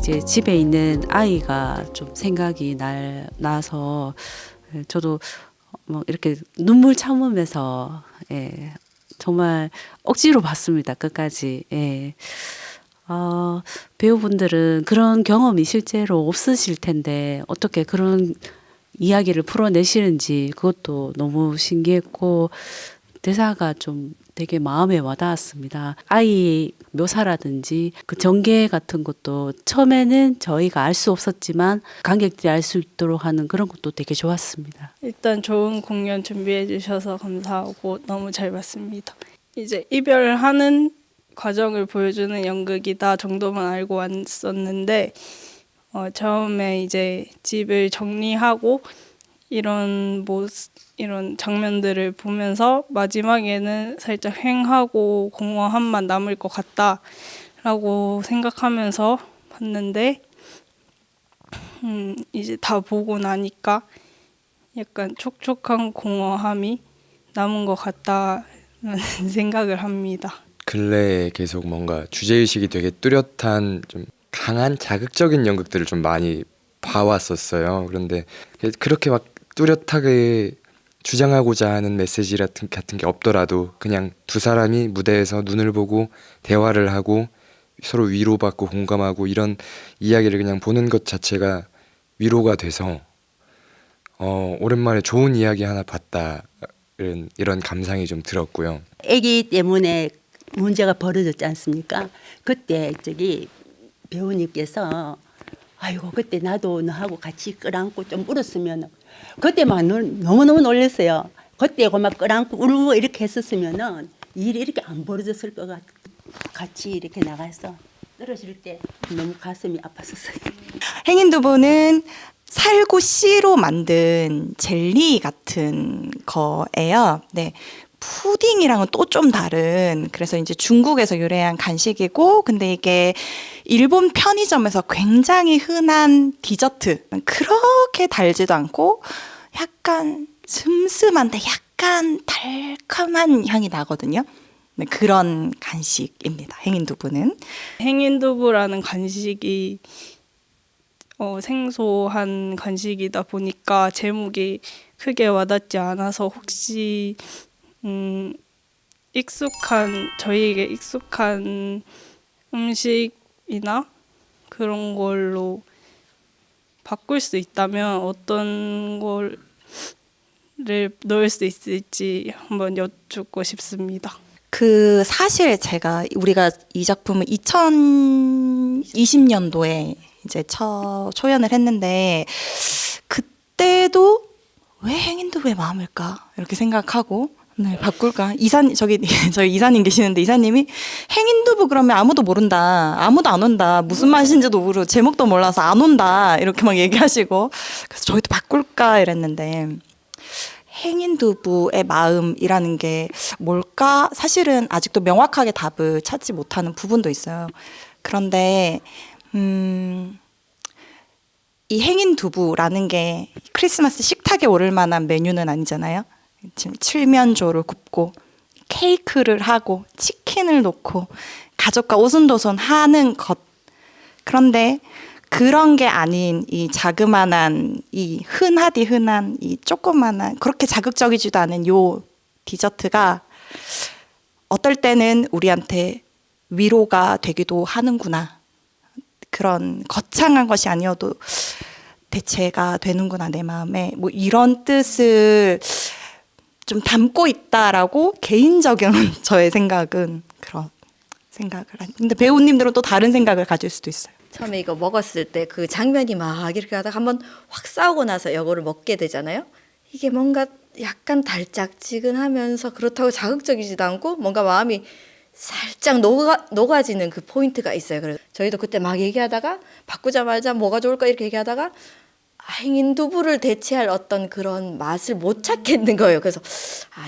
이제 집에 있는 아이가 좀 생각이 나서 저도 뭐 이렇게 눈물 참으면서 정말 억지로 봤습니다. 끝까지. 배우분들은 그런 경험이 실제로 없으실 텐데 어떻게 그런 이야기를 풀어내시는지 그것도 너무 신기했고 대사가 좀 되게 마음에 와닿았습니다. 아이 묘사라든지 그 전개 같은 것도 처음에는 저희가 알 수 없었지만 관객들이 알 수 있도록 하는 그런 것도 되게 좋았습니다. 일단 좋은 공연 준비해 주셔서 감사하고 너무 잘 봤습니다. 이제 이별하는 과정을 보여주는 연극이다 정도만 알고 왔었는데 처음에 이제 집을 정리하고 이런 장면들을 보면서 마지막에는 살짝 횡하고 공허함만 남을 것 같다라고 생각하면서 봤는데 이제 다 보고 나니까 약간 촉촉한 공허함이 남은 것 같다는 생각을 합니다. 근래에 계속 뭔가 주제의식이 되게 뚜렷한 좀 강한 자극적인 연극들을 좀 많이 봐왔었어요. 그런데 그렇게 막 뚜렷하게 주장하고자 하는 메시지 같은 게 없더라도 그냥 두 사람이 무대에서 눈을 보고 대화를 하고 서로 위로받고 공감하고 이런 이야기를 그냥 보는 것 자체가 위로가 돼서 오랜만에 좋은 이야기 하나 봤다 이런 감상이 좀 들었고요. 아기 때문에 문제가 벌어졌지 않습니까? 그때 배우님께서 아이고 그때 나도 너하고 같이 끌안고 좀 울었으면 그때 막 너무너무 놀랐어요. 그때 막 끌안고 울고 이렇게 했었으면은 일이 이렇게 안 벌어졌을 것 같이 이렇게 나가서 떨어질 때 너무 가슴이 아팠었어요. 행인두부는 살구 씨로 만든 젤리 같은 거예요. 네. 푸딩이랑은 또 좀 다른, 그래서 이제 중국에서 유래한 간식이고, 근데 이게 일본 편의점에서 굉장히 흔한 디저트. 그렇게 달지도 않고 약간 슴슴한데 약간 달콤한 향이 나거든요. 네, 그런 간식입니다. 행인두부는. 행인두부라는 간식이 생소한 간식이다 보니까 제목이 크게 와닿지 않아서 혹시 저희에게 익숙한 음식이나 그런 걸로 바꿀 수 있다면 어떤 거를 넣을 수 있을지 한번 여쭙고 싶습니다. 사실 우리가 이 작품을 2020년도에 이제 초연을 했는데, 그때도 왜 행인두부의 마음일까 이렇게 생각하고, 네, 바꿀까? 저희 이사님 계시는데, 이사님이 행인두부 그러면 아무도 모른다, 아무도 안 온다, 무슨 맛인지도 모르고 제목도 몰라서 안 온다 이렇게 막 얘기하시고, 그래서 저희도 바꿀까 이랬는데, 행인두부의 마음이라는 게 뭘까? 사실은 아직도 명확하게 답을 찾지 못하는 부분도 있어요. 그런데 이 행인두부라는 게 크리스마스 식탁에 오를 만한 메뉴는 아니잖아요. 지금 칠면조를 굽고 케이크를 하고 치킨을 놓고 가족과 오순도순 하는 것. 그런데 그런 게 아닌 이 자그만한, 이 흔한 이 조그만한, 그렇게 자극적이지도 않은 요 디저트가 어떨 때는 우리한테 위로가 되기도 하는구나. 그런 거창한 것이 아니어도 대체가 되는구나, 내 마음에. 뭐 이런 뜻을 좀 담고 있다라고 개인적인 저의 생각은 그런 생각을 근데 배우님들은 또 다른 생각을 가질 수도 있어요. 처음에 이거 먹었을 때 그 장면이 막 이렇게 하다가 한번 확 싸우고 나서 이거를 먹게 되잖아요. 이게 뭔가 약간 달짝지근하면서 그렇다고 자극적이지도 않고 뭔가 마음이 살짝 녹아지는 그 포인트가 있어요. 그래서 저희도 그때 막 얘기하다가 바꾸자마자 뭐가 좋을까 이렇게 얘기하다가 행인두부를 대체할 어떤 그런 맛을 못 찾겠는 거예요. 그래서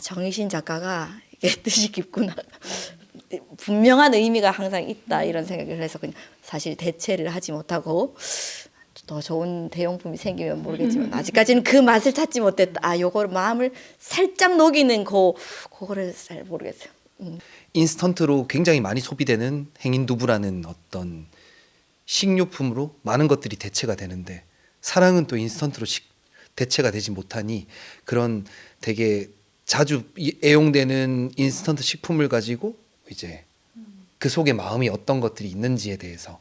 정희신 작가가 이게 뜻이 깊구나. 분명한 의미가 항상 있다 이런 생각을 해서 그냥 사실 대체를 하지 못하고 더 좋은 대용품이 생기면 모르겠지만 아직까지는 그 맛을 찾지 못했다. 요거 마음을 살짝 녹이는 그거를 잘 모르겠어요. 인스턴트로 굉장히 많이 소비되는 행인두부라는 어떤 식료품으로 많은 것들이 대체가 되는데 사랑은 또 인스턴트로 대체가 되지 못하니 그런 되게 자주 애용되는 인스턴트 식품을 가지고 이제 그 속에 마음이 어떤 것들이 있는지에 대해서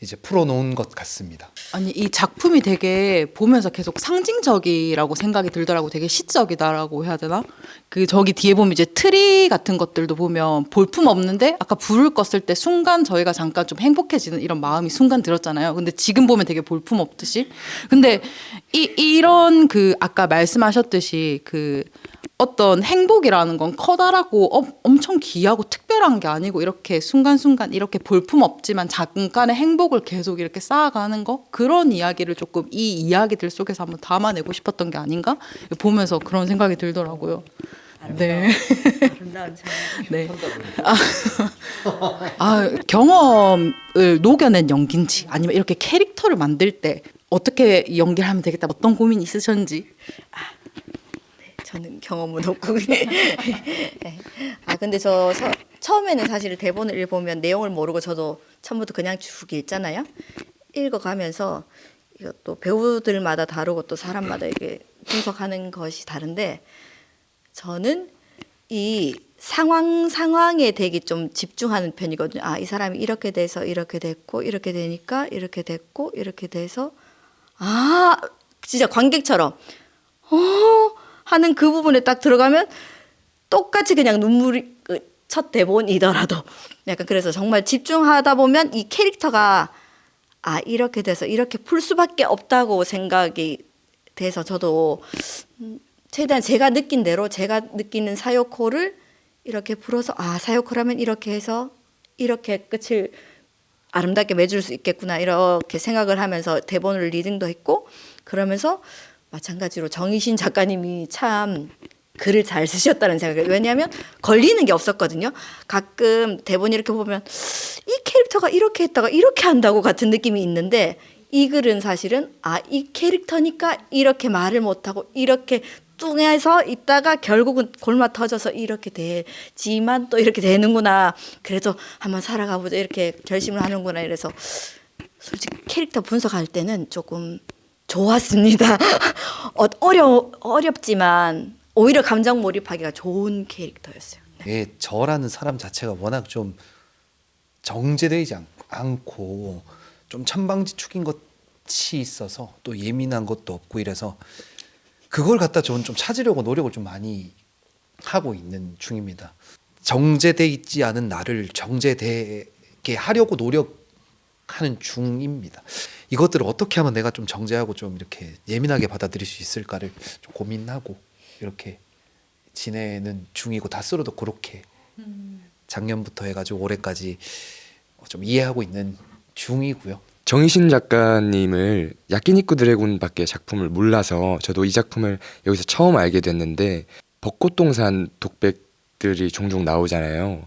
이제 풀어놓은 것 같습니다. 아니 이 작품이 되게 보면서 계속 상징적이라고 생각이 들더라고. 되게 시적이다라고 해야 되나? 그 저기 뒤에 보면 이제 트리 같은 것들도 보면 볼품 없는데 아까 불을 껐을 때 순간 저희가 잠깐 좀 행복해지는 이런 마음이 순간 들었잖아요. 근데 지금 보면 되게 볼품 없듯이. 근데 이런 그 아까 말씀하셨듯이 그 어떤 행복이라는 건 커다랗고 엄청 귀하고 특별한 게 아니고 이렇게 순간순간 이렇게 볼품 없지만 잠깐의 행복을 계속 이렇게 쌓아가는 거, 그런 이야기를 조금 이 이야기들 속에서 한번 담아내고 싶었던 게 아닌가 보면서 그런 생각이 들더라고요. 네. 네. 경험을 녹여낸 연기인지 아니면 이렇게 캐릭터를 만들 때 어떻게 연기를 하면 되겠다, 어떤 고민이 있으셨는지. 저는 경험은 없고. 근데 처음에는 사실 대본을 읽어보면 내용을 모르고 저도 처음부터 그냥 쭉 읽잖아요. 읽어가면서 이것도 배우들마다 다르고 또 사람마다 이게 분석하는 것이 다른데 저는 이 상황에 되게 좀 집중하는 편이거든요. 이 사람이 이렇게 돼서 이렇게 됐고 이렇게 되니까 이렇게 됐고 이렇게 돼서 진짜 관객처럼 하는 그 부분에 딱 들어가면 똑같이 그냥 눈물이 첫 대본이더라도 약간 그래서 정말 집중하다 보면 이 캐릭터가 이렇게 돼서 이렇게 풀 수밖에 없다고 생각이 돼서 저도 최대한 제가 느낀 대로 제가 느끼는 사요코를 이렇게 풀어서 사요코라면 이렇게 해서 이렇게 끝을 아름답게 맺을 수 있겠구나 이렇게 생각을 하면서 대본을 리딩도 했고 그러면서 마찬가지로 정희신 작가님이 참 글을 잘 쓰셨다는 생각을, 왜냐하면 걸리는 게 없었거든요. 가끔 대본 이렇게 보면 이 캐릭터가 이렇게 했다가 이렇게 한다고 같은 느낌이 있는데 이 글은 사실은 이 캐릭터니까 이렇게 말을 못하고 이렇게 뚱해서 있다가 결국은 골마 터져서 이렇게 되지만 또 이렇게 되는구나, 그래도 한번 살아가 보자 이렇게 결심을 하는구나. 이래서 솔직히 캐릭터 분석할 때는 조금 좋았습니다. 어렵지만 오히려 감정 몰입하기가 좋은 캐릭터였어요. 네. 저라는 사람 자체가 워낙 좀 정제되지 않고 좀 천방지축인 것이 있어서 또 예민한 것도 없고 이래서 그걸 갖다 저는 좀 찾으려고 노력을 좀 많이 하고 있는 중입니다. 정제돼 있지 않은 나를 정제되게 하려고 노력하는 중입니다. 이것들을 어떻게 하면 내가 좀 정제하고 좀 이렇게 예민하게 받아들일 수 있을까를 좀 고민하고 이렇게 지내는 중이고, 다스로도 그렇게 작년부터 해가지고 올해까지 좀 이해하고 있는 중이고요. 정희신 작가님을 야끼니쿠 드래곤밖에 작품을 몰라서 저도 이 작품을 여기서 처음 알게 됐는데, 벚꽃동산 독백들이 종종 나오잖아요.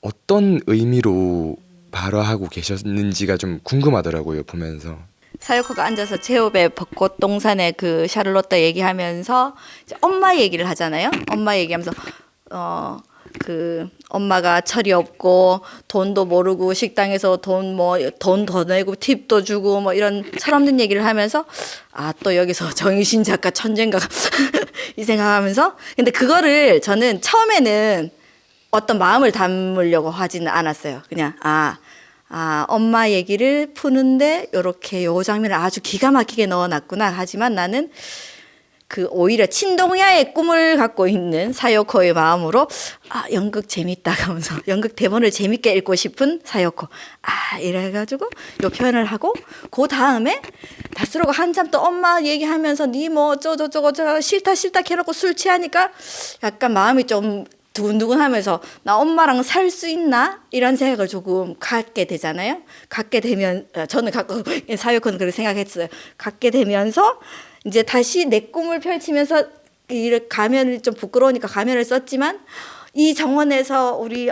어떤 의미로 발화하고 계셨는지가 좀 궁금하더라고요, 보면서. 사요코가 앉아서 제홉의 벚꽃동산의 그 샤를로타 얘기하면서 이제 엄마 얘기를 하잖아요. 엄마 얘기하면서 그 엄마가 철이 없고 돈도 모르고 식당에서 돈 더 내고 팁도 주고 뭐 이런 철없는 얘기를 하면서 또 여기서 정희신 작가 천재인가 이 생각하면서, 근데 그거를 저는 처음에는 어떤 마음을 담으려고 하지는 않았어요. 그냥 엄마 얘기를 푸는데 요렇게 요 장면을 아주 기가 막히게 넣어놨구나. 하지만 나는 그 오히려 친동야의 꿈을 갖고 있는 사요코의 마음으로 연극 재밌다 하면서 연극 대본을 재밌게 읽고 싶은 사요코 이래가지고 요 표현을 하고, 그 다음에 다스로가 한참 또 엄마 얘기하면서 니 뭐 저거 싫다 해놓고 술 취하니까 약간 마음이 좀 두근두근하면서 나 엄마랑 살 수 있나? 이런 생각을 조금 갖게 되잖아요. 갖게 되면 저는 사요코는 그렇게 생각했어요. 갖게 되면서 이제 다시 내 꿈을 펼치면서 이렇게 가면을 좀 부끄러우니까 가면을 썼지만 이 정원에서 우리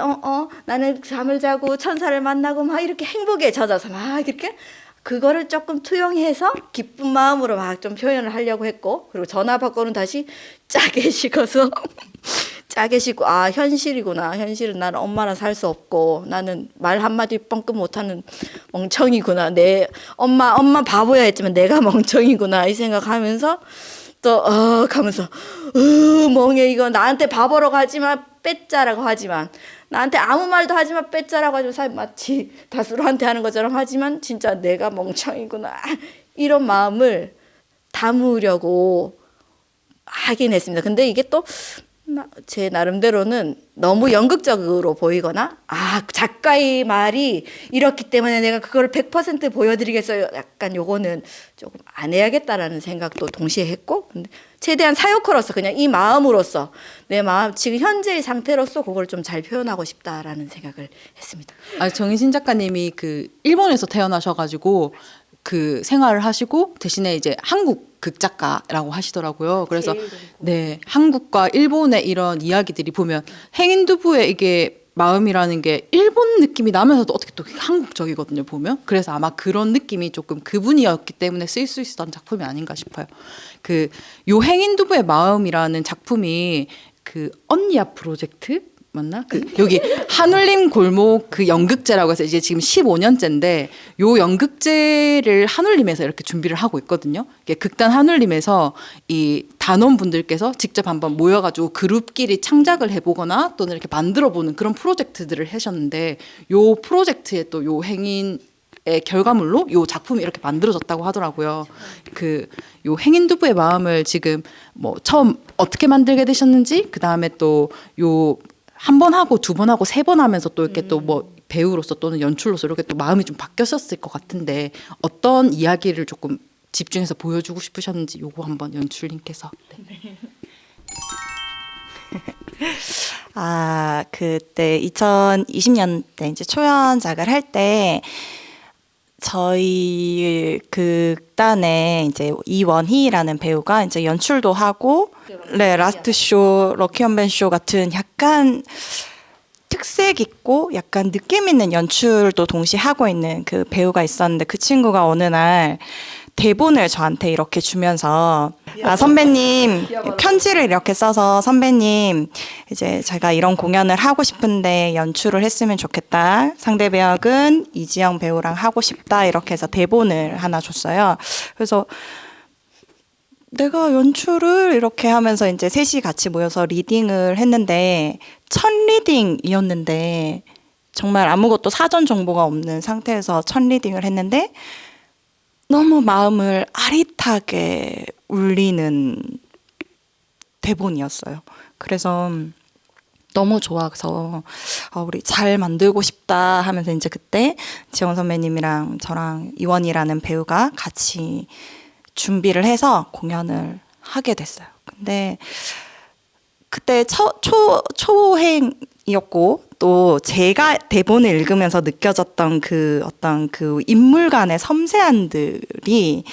나는 잠을 자고 천사를 만나고 막 이렇게 행복에 젖어서 막 이렇게 그거를 조금 투영해서 기쁜 마음으로 막 좀 표현을 하려고 했고, 그리고 전화 받고는 다시 짜게 식어서 짜게 씻고 아 현실이구나. 현실은 나는 엄마랑 살 수 없고 나는 말 한마디 뻥끗 못하는 멍청이구나. 내 엄마 바보야 했지만 내가 멍청이구나 이 생각하면서 또 가면서 멍해 이거 나한테 바보라고 하지만 빼짜라고 하지만 나한테 아무 말도 하지만 빼짜라고 하지만 사실 마치 다수로한테 하는 것처럼 하지만 진짜 내가 멍청이구나 이런 마음을 담으려고 하긴 했습니다. 근데 이게 또 제 나름대로는 너무 연극적으로 보이거나 작가의 말이 이렇기 때문에 내가 그걸 100% 보여드리겠어요. 약간 요거는 조금 안 해야겠다라는 생각도 동시에 했고 근데 최대한 사역으로서 그냥 이 마음으로서 내 마음 지금 현재의 상태로서 그걸 좀 잘 표현하고 싶다라는 생각을 했습니다. 정희신 작가님이 그 일본에서 태어나셔가지고 그 생활을 하시고 대신에 이제 한국 극작가라고 하시더라고요. 그래서 네 한국과 일본의 이런 이야기들이 보면 행인두부의 이게 마음이라는 게 일본 느낌이 나면서도 어떻게 또 한국적이거든요 보면. 그래서 아마 그런 느낌이 조금 그분이었기 때문에 쓰일 수 있었던 작품이 아닌가 싶어요. 그 요 행인두부의 마음이라는 작품이 그 언니야 프로젝트 맞나? 그 여기 한울림 골목 그 연극제라고 해서 이제 지금 15년째인데 요 연극제를 한울림에서 이렇게 준비를 하고 있거든요. 이게 극단 한울림에서 이 단원분들께서 직접 한번 모여가지고 그룹끼리 창작을 해보거나 또는 이렇게 만들어보는 그런 프로젝트들을 하셨는데 요 프로젝트에 또 요 행인 의 결과물로 요 작품이 이렇게 만들어졌다고 하더라고요. 그 요 행인두부의 마음을 지금 뭐 처음 어떻게 만들게 되셨는지 그 다음에 또 요 한 번 하고 두 번 하고 세 번 하면서 또 이렇게 또 뭐 배우로서 또는 연출로서 이렇게 또 마음이 좀 바뀌었을 것 같은데 어떤 이야기를 조금 집중해서 보여주고 싶으셨는지 요거 한번 연출님께서. 네. 그때 2020년대 이제 초연작을 할 때 저희 극단에 이제 이원희라는 배우가 이제 연출도 하고 네, 라스트 쇼, 럭키 헌벤 쇼 같은 약간 특색 있고 약간 느낌 있는 연출도 동시에 하고 있는 그 배우가 있었는데 그 친구가 어느 날 대본을 저한테 이렇게 주면서 선배님 편지를 이렇게 써서 선배님 이제 제가 이런 공연을 하고 싶은데 연출을 했으면 좋겠다. 상대 배역은 이지영 배우랑 하고 싶다. 이렇게 해서 대본을 하나 줬어요. 그래서 내가 연출을 이렇게 하면서 이제 셋이 같이 모여서 리딩을 했는데 첫 리딩이었는데 정말 아무것도 사전 정보가 없는 상태에서 첫 리딩을 했는데 너무 마음을 아릿하게 울리는 대본이었어요. 그래서 너무 좋아서 우리 잘 만들고 싶다 하면서 이제 그때 지원 선배님이랑 저랑 이원이라는 배우가 같이 준비를 해서 공연을 하게 됐어요. 근데 그때 초행이었고 또 제가 대본을 읽으면서 느껴졌던 그 어떤 그 인물 간의 섬세함들이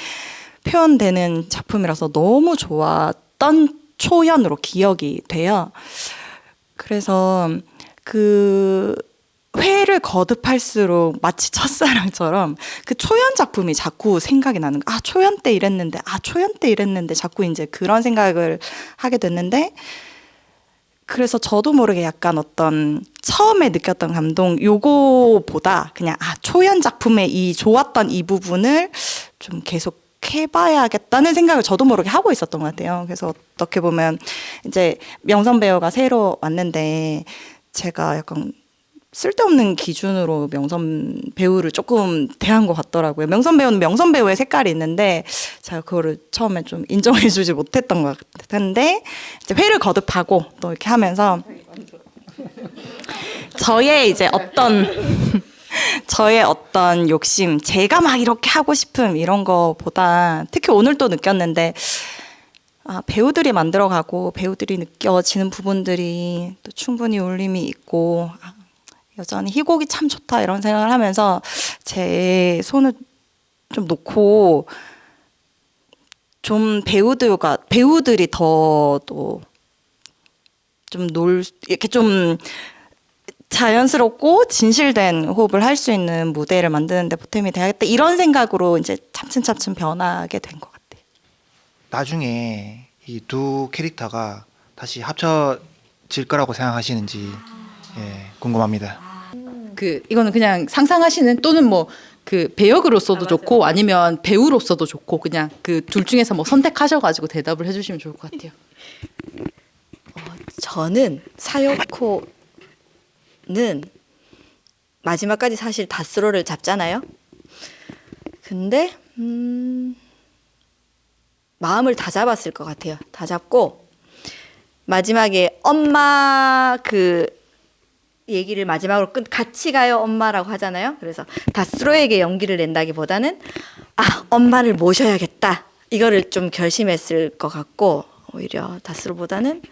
표현되는 작품이라서 너무 좋았던 초연으로 기억이 돼요. 그래서 그 회를 거듭할수록 마치 첫사랑처럼 그 초연 작품이 자꾸 생각이 나는 거야. 초연 때 이랬는데, 초연 때 이랬는데 자꾸 이제 그런 생각을 하게 됐는데 그래서 저도 모르게 약간 어떤 처음에 느꼈던 감동 요거보다 그냥 초연 작품의 이 좋았던 이 부분을 좀 계속 해봐야겠다는 생각을 저도 모르게 하고 있었던 것 같아요. 그래서 어떻게 보면 이제 명선 배우가 새로 왔는데 제가 약간 쓸데없는 기준으로 명선 배우를 조금 대한 것 같더라고요. 명선 배우는 명선 배우의 색깔이 있는데 제가 그거를 처음에 좀 인정해주지 못했던 것 같은데 이제 회를 거듭하고 또 이렇게 하면서 저의 이제 저의 어떤 욕심, 제가 막 이렇게 하고 싶음 이런 거보다 특히 오늘 또 느꼈는데 배우들이 만들어가고 배우들이 느껴지는 부분들이 또 충분히 울림이 있고 여전히 희곡이 참 좋다 이런 생각을 하면서 제 손을 좀 놓고 좀 배우들이 더 또 좀 이렇게 좀 자연스럽고 진실된 호흡을 할 수 있는 무대를 만드는 데 보탬이 돼야겠다 이런 생각으로 이제 차츰차츰 변하게 된 것 같아요. 나중에 이 두 캐릭터가 다시 합쳐질 거라고 생각하시는지 궁금합니다. 이거는 그냥 상상하시는 또는 뭐 그 배역으로서도 좋고 아니면 배우로서도 좋고 그냥 그 둘 중에서 뭐 선택하셔가지고 대답을 해주시면 좋을 것 같아요. 저는 사요코는 마지막까지 사실 다스로를 잡잖아요. 근데 마음을 다 잡았을 것 같아요. 다 잡고 마지막에 엄마 그 얘기를 마지막으로 같이 가요 엄마라고 하잖아요. 그래서 다스로에게 용기를 낸다기보다는 엄마를 모셔야겠다 이거를 좀 결심했을 것 같고 오히려 다스로보다는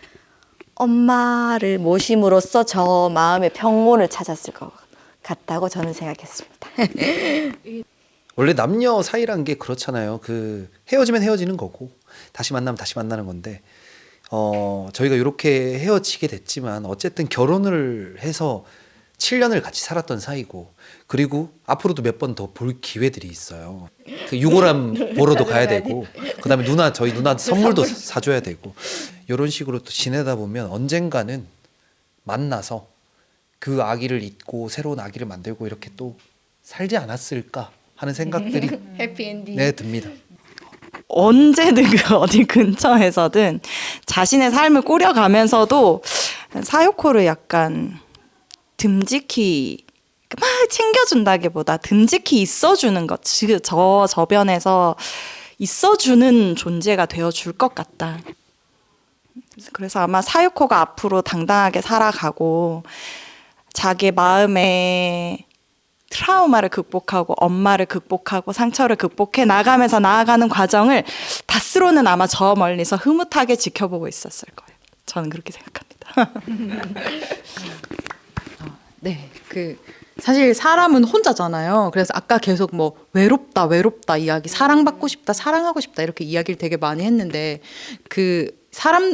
엄마를 모심으로써 저 마음의 평온을 찾았을 것 같다고 저는 생각했습니다. 원래 남녀 사이란 게 그렇잖아요. 그 헤어지면 헤어지는 거고 다시 만나면 다시 만나는 건데 저희가 이렇게 헤어지게 됐지만 어쨌든 결혼을 해서 7년을 같이 살았던 사이고 그리고 앞으로도 몇 번 더 볼 기회들이 있어요. 그 유골함 보러도 가야 되고 그다음에 저희 누나 선물도 사줘야 되고 이런 식으로 또 지내다 보면 언젠가는 만나서 그 아기를 잊고 새로운 아기를 만들고 이렇게 또 살지 않았을까 하는 생각들이 해피엔딩. 네, 듭니다. 언제든 그 어디 근처에서든 자신의 삶을 꾸려가면서도 사요코를 약간 듬직히 막 챙겨준다기보다 듬직히 있어주는 것, 저변에서 있어주는 존재가 되어줄 것 같다. 그래서 아마 사요코가 앞으로 당당하게 살아가고 자기 마음에 트라우마를 극복하고 엄마를 극복하고 상처를 극복해 나가면서 나아가는 과정을 다스로는 아마 저 멀리서 흐뭇하게 지켜보고 있었을 거예요. 저는 그렇게 생각합니다. 네, 사실 사람은 혼자잖아요. 그래서 아까 계속 뭐 외롭다 이야기, 사랑받고 싶다, 사랑하고 싶다 이렇게 이야기를 되게 많이 했는데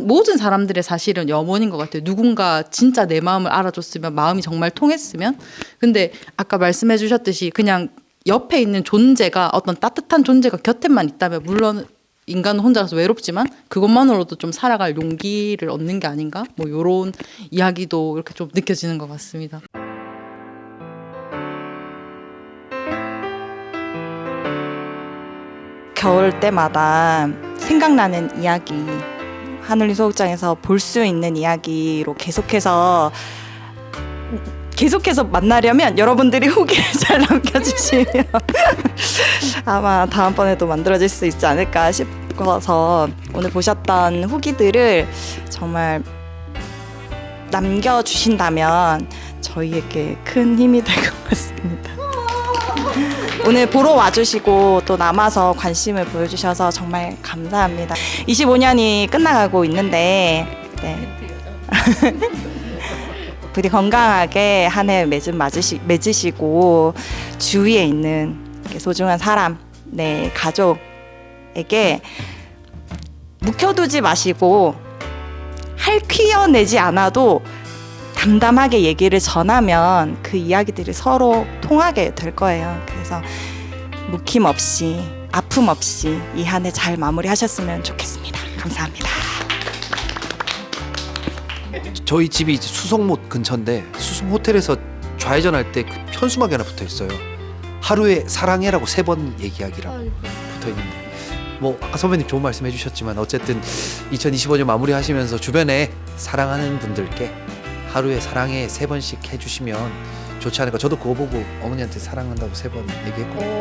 모든 사람들의 사실은 염원인 것 같아요. 누군가 진짜 내 마음을 알아줬으면, 마음이 정말 통했으면. 근데 아까 말씀해 주셨듯이 그냥 옆에 있는 존재가 어떤 따뜻한 존재가 곁에만 있다면 물론 인간은 혼자서 외롭지만 그것만으로도 좀 살아갈 용기를 얻는 게 아닌가? 뭐 이런 이야기도 이렇게 좀 느껴지는 것 같습니다. 겨울 때마다 생각나는 이야기, 하늘리 소극장에서 볼 수 있는 이야기로 계속해서 만나려면 여러분들이 후기를 잘 남겨주시면 아마 다음번에도 만들어질 수 있지 않을까 싶어서 오늘 보셨던 후기들을 정말 남겨주신다면 저희에게 큰 힘이 될 것 같습니다. 오늘 보러 와주시고 또 남아서 관심을 보여주셔서 정말 감사합니다. 25년이 끝나가고 있는데 부디 건강하게 한 해 맺으시고 주위에 있는 소중한 사람, 가족에게 묵혀두지 마시고 핥히어내지 않아도 담담하게 얘기를 전하면 그 이야기들이 서로 통하게 될 거예요. 그래서 묵힘 없이 아픔 없이 이 한 해 잘 마무리하셨으면 좋겠습니다. 감사합니다. 저희 집이 이제 수성못 근처인데 수성 호텔에서 좌회전할 때 그 현수막이 하나 붙어 있어요. 하루에 사랑해라고 3번 얘기하기라고 붙어 있는데 뭐 아까 선배님 좋은 말씀 해주셨지만 어쨌든 2025년 마무리하시면서 주변에 사랑하는 분들께 하루에 사랑해 3번씩 해주시면 좋지 않을까. 저도 그거 보고 어머니한테 사랑한다고 3번 얘기했거든요.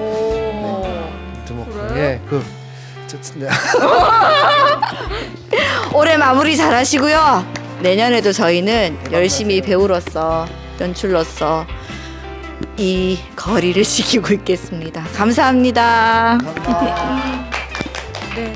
올해 마무리 잘하시고요. 내년에도 저희는 열심히 배우로서 연출로서 이 거리를 지키고 있겠습니다. 감사합니다. 감사합니다. 네.